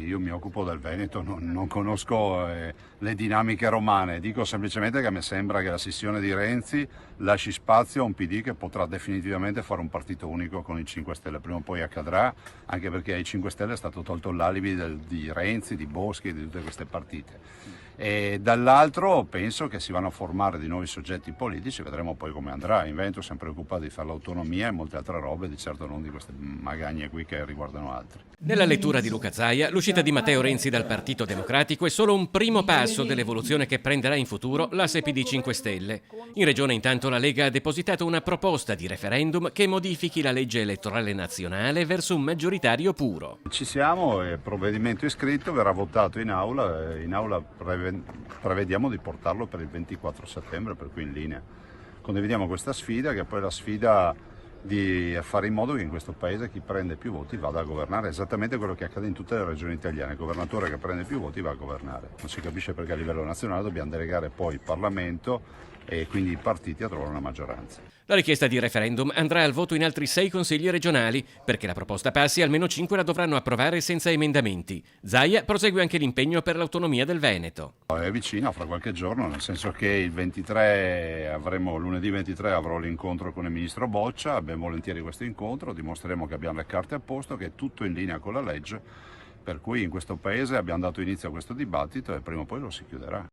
Io mi occupo del Veneto, non conosco le dinamiche romane, dico semplicemente che mi sembra che la scissione di Renzi lasci spazio a un PD che potrà definitivamente fare un partito unico con i 5 Stelle, prima o poi accadrà, anche perché ai 5 Stelle è stato tolto l'alibi di Renzi, di Boschi, di tutte queste partite. E dall'altro penso che si vanno a formare di nuovi soggetti politici, vedremo poi come andrà. In Veneto siamo preoccupati di fare l'autonomia e molte altre robe, di certo non di queste magagne qui che riguardano altri. Nella lettura di Luca Zaia, l'uscita di Matteo Renzi dal Partito Democratico è solo un primo passo dell'evoluzione che prenderà in futuro l'asse PD 5 Stelle. In Regione intanto la Lega ha depositato una proposta di referendum che modifichi la legge elettorale nazionale verso un maggioritario puro. Ci siamo, il provvedimento è scritto, verrà votato in aula. In aula prevediamo di portarlo per il 24 settembre, per cui in linea. Condividiamo questa sfida, che è poi la sfida di fare in modo che in questo paese chi prende più voti vada a governare, esattamente quello che accade in tutte le regioni italiane. Il governatore che prende più voti va a governare. Non si capisce perché a livello nazionale dobbiamo delegare poi il Parlamento e quindi i partiti a trovare una maggioranza. La richiesta di referendum andrà al voto in altri 6 consigli regionali. Perché la proposta passi, almeno 5 la dovranno approvare senza emendamenti. Zaia prosegue anche l'impegno per l'autonomia del Veneto. È vicino, fra qualche giorno, nel senso che il 23 lunedì 23 avrò l'incontro con il ministro Boccia, abbiamo volentieri questo incontro, dimostreremo che abbiamo le carte a posto, che è tutto in linea con la legge, per cui in questo paese abbiamo dato inizio a questo dibattito e prima o poi lo si chiuderà.